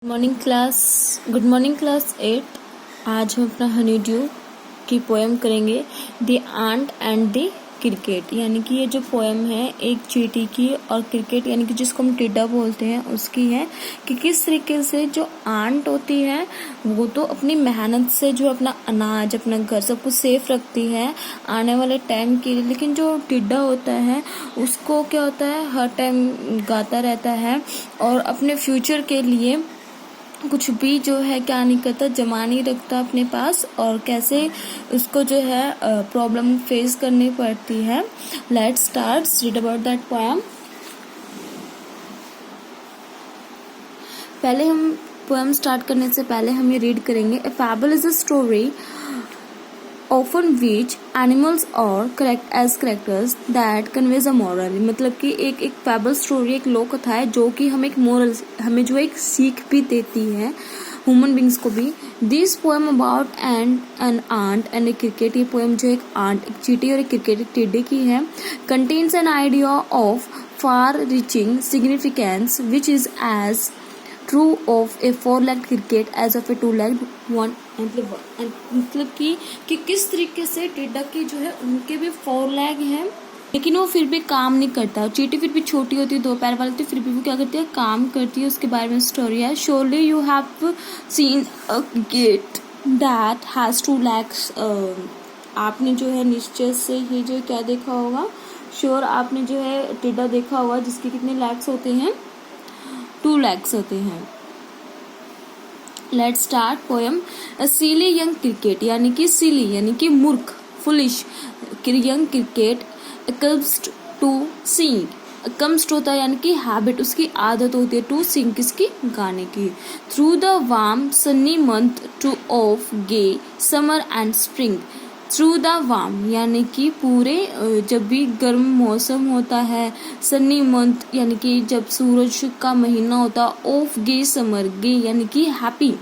Good morning class 8। आज हम अपना हनी ड्यू की पोएम करेंगे the ant and the cricket. यानी कि ये जो पोएम है एक चींटी की और क्रिकेट यानी कि जिसको हम टिड्डा बोलते हैं उसकी है कि किस तरीके से जो आंट होती है वो तो अपनी मेहनत से जो अपना अनाज अपना घर सब कुछ सेफ रखती है आने वाले टाइम के लिए, लेकिन जो टिड्डा होता है उसको क्या होता है हर टाइम गाता रहता है और अपने फ्यूचर के लिए कुछ भी जो है क्या नहीं करता, जमा नहीं रखता अपने पास और कैसे उसको जो है प्रॉब्लम फेस करनी पड़ती है। Let's start read about that poem. पहले हम पोएम स्टार्ट करने से पहले हम ये रीड करेंगे। A fable is a story often which animals or correct as characters that conveys a moral। मतलब कि एक फैबल स्टोरी एक लोक कथा है जो कि हमें एक मोरल हमें जो एक सीख भी देती है ह्यूमन बींग्स को भी। This poem about an ant and a cricket, ये पोएम जो एक आंट एक चींटी और एक क्रिकेट एक टिड्डे की है, contains an idea of far reaching significance which is as true of a four-legged cricket as of a two-legged one। मतलब कि किस तरीके से टिड्डा की जो है उनके भी 4 लेग हैं लेकिन वो फिर भी काम नहीं करता। चींटी फिर भी छोटी होती है 2 पैर वाली, तो फिर भी वो क्या करती है काम करती है। उसके बारे में स्टोरी है। Surely you have seen a cricket that has 2 legs। आपने जो है निश्चय से ही जो क्या देखा होगा, श्योर आपने जो है टिड्डा देखा होगा जिसके कितने लेग्स होते हैं, 2 legs होते हैं। Let's start poem. A silly young cricket यानी कि सिली यानी कि मूर्ख foolish young cricket comes to sing. Comes to होता है यानी कि हैबिट, उसकी आदत होती है टू सिंग किसकी गाने की। Through the warm sunny month to of gay summer and spring. Through the warm यानी कि पूरे जब भी गर्म मौसम होता है, सनी मंथ यानी कि जब सूरज का महीना होता, ऑफ गे समर गे यानी कि हैप्पी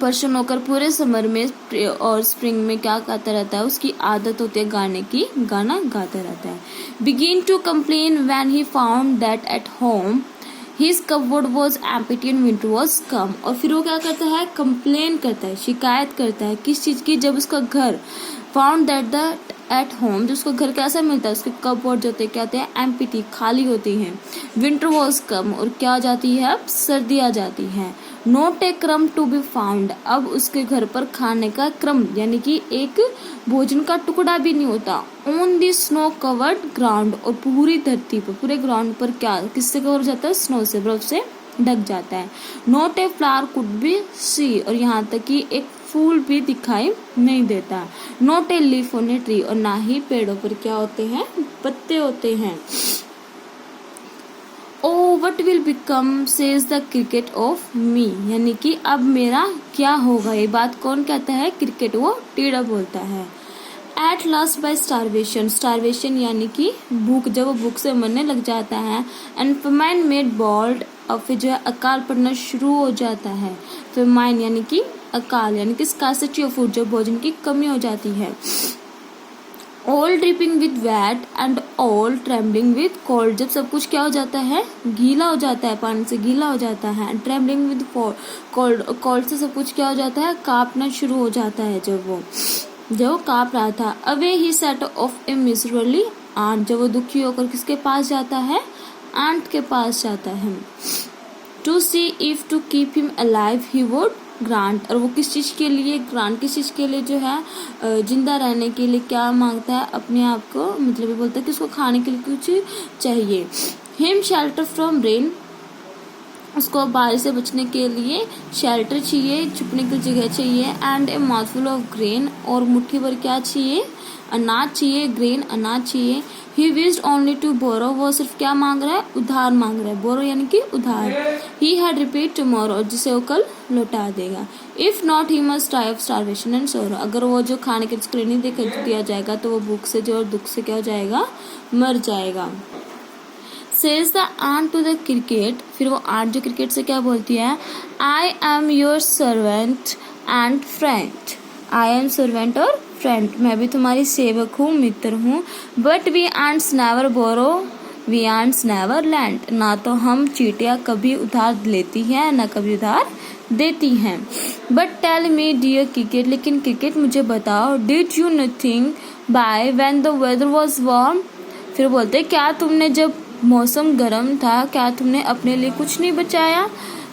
पर्सन होकर पूरे समर में और स्प्रिंग में क्या गाता रहता है, उसकी आदत होती है गाने की, गाना गाता रहता है। Begin to complain when he found that at home His cupboard was empty and winter was come। और फिर वो क्या करता है, कंप्लेन करता है, शिकायत करता है किस चीज की, जब उसका घर found that the at home जो उसको घर कैसा मिलता है, उसके कपबोर्ड जो होते हैं क्या होते हैं एम्प्टी खाली होती हैं। विंटर वॉज कम और क्या आ जाती है अब सर्दी आ जाती है। नॉट ए क्रम टू बी फाउंड, अब उसके घर पर खाने का क्रम यानी कि एक भोजन का टुकड़ा भी नहीं होता। On the snow covered ground, और पूरी धरती पर पूरे ग्राउंड पर क्या किससे कवर हो जाता है, स्नो से, बर्फ से ढक जाता है। Not a flower could be see, और यहाँ तक कि एक फूल भी दिखाई नहीं देता। Not a leaf on a tree, और ना ही पेड़ों पर क्या होते हैं पत्ते होते हैं। Oh what will become says the cricket of me, यानी कि अब मेरा क्या होगा, ये बात कौन कहता है, क्रिकेट, वो टिड्डा बोलता है। At last by starvation, starvation यानी कि भूख, जब वो भूख से मरने लग जाता है। एंड फेमाइन मेड बॉल्ड, और फिर जो है अकाल पड़ना शुरू हो जाता है। फेमाइन यानी कि अकाल यानी कि स्कार्सिटी ऑफ फूड, जब भोजन की कमी हो जाती है। All dripping with weight and all trembling with cold, जब सब कुछ क्या हो जाता है गीला हो जाता है, पानी से गीला हो जाता है। ट्रेम्बलिंग विद कोल्ड, कोल्ड से सब कुछ क्या हो जाता है कांपना शुरू हो जाता है। जब वो कांप रहा था। Away he set off a miserly ant, जब वो दुखी होकर किसके पास जाता है, आंट के पास जाता है। To see if to keep him alive he would grant, और वो किस चीज के लिए ग्रांट, किस चीज के लिए जो है जिंदा रहने के लिए क्या मांगता है अपने आप को, मतलब ये बोलता है कि उसको खाने के लिए कुछ चाहिए। हिम शेल्टर फ्रॉम रेन, उसको बारिश से बचने के लिए शेल्टर चाहिए, छुपने की जगह चाहिए। And A mouthful of grain, और मुट्ठी भर क्या चाहिए, अनाज चाहिए, ग्रेन अनाज चाहिए। He wished only to borrow, वो सिर्फ क्या मांग रहा है, उधार मांग रहा है, बोरो यानी कि उधार। ही हैड रिपीट टुमारो, जिसे वो कल लौटा देगा। If not he must die of starvation and sorrow, अगर वो जो खाने के लिए नहीं दिया जाएगा तो वो भूख से जो और दुख से क्या हो जाएगा, मर जाएगा। Says the ant to the cricket, फिर वो आंट जो क्रिकेट से क्या बोलती है, I am your servant and friend. I am servant और फ्रेंड, मैं भी तुम्हारी सेवक हूँ, मित्र हूँ। But we ants never borrow we ants never lend, ना तो हम चींटियां कभी उधार लेती हैं ना कभी उधार देती हैं। But tell me dear cricket, लेकिन क्रिकेट मुझे बताओ, did you nothing by when the weather was warm. फिर बोलते क्या तुमने जब मौसम गर्म था क्या तुमने अपने लिए कुछ नहीं बचाया।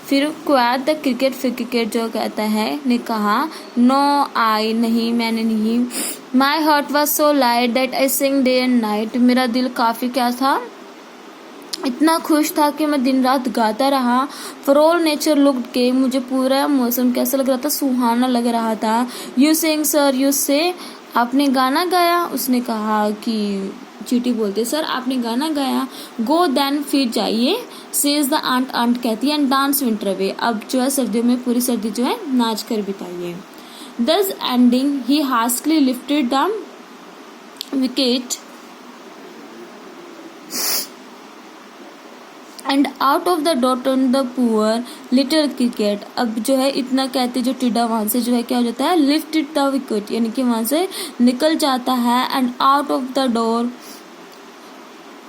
फिर क्वाद द क्रिकेट, फिर क्रिकेट जो कहता है ने कहा नो आई, नहीं मैंने नहीं। My heart was so light that I sing day and night, मेरा दिल काफ़ी क्या था, इतना खुश था कि मैं दिन रात गाता रहा। फॉर ऑल नेचर लुक्ड के, मुझे पूरा मौसम कैसा लग रहा था, सुहाना लग रहा था। यू सिंग सर, यू से, आपने गाना गाया। उसने कहा कि चींटी बोलते सर आपने गाना गाया। गो देन, फिर जाइए। सेज द आंट, आंट कहती है, एंड डांस विंटर अवे, अब जो है सर्दियों में पूरी सर्दी जो है नाच कर बिताइए। Thus ending he hastily lifted the wicket and out of the dot on the poor little cricket. अब जो है इतना कहते जो टिड्डा वहां से जो है क्या हो जाता है, लिफ्टेड द विकेट, यानी कि वहां से निकल जाता है। And out of the door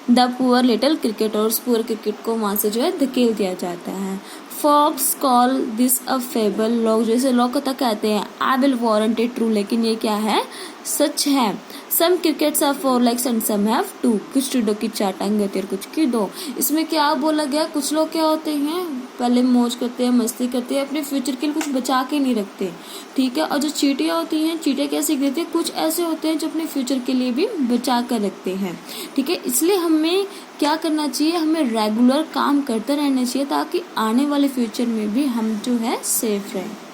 the poor little cricket, और उस पुअर क्रिकेट को वहां से जो है धकेल दिया जाता है। Folks call this a fable, लोग जैसे लोग कथा कहते हैं I will warrant it true, लेकिन ये क्या है, सच है। Some crickets are 4 legs and some have 2, कुछ टिड्डों की 4 टांगे होती है और कुछ की 2। इसमें क्या बोला गया, कुछ लोग क्या होते हैं पहले मौज करते हैं, मस्ती करते हैं, अपने फ्यूचर के लिए कुछ बचा के नहीं रखते, ठीक है। और जो चींटियां होती हैं, चींटियां कैसे करती है, कुछ ऐसे होते हैं जो अपने फ्यूचर के लिए भी बचा कर रखते हैं, ठीक है। इसलिए हमें क्या करना चाहिए, हमें रेगुलर काम करते रहना चाहिए ताकि आने वाले फ्यूचर में भी हम जो है सेफ रहें।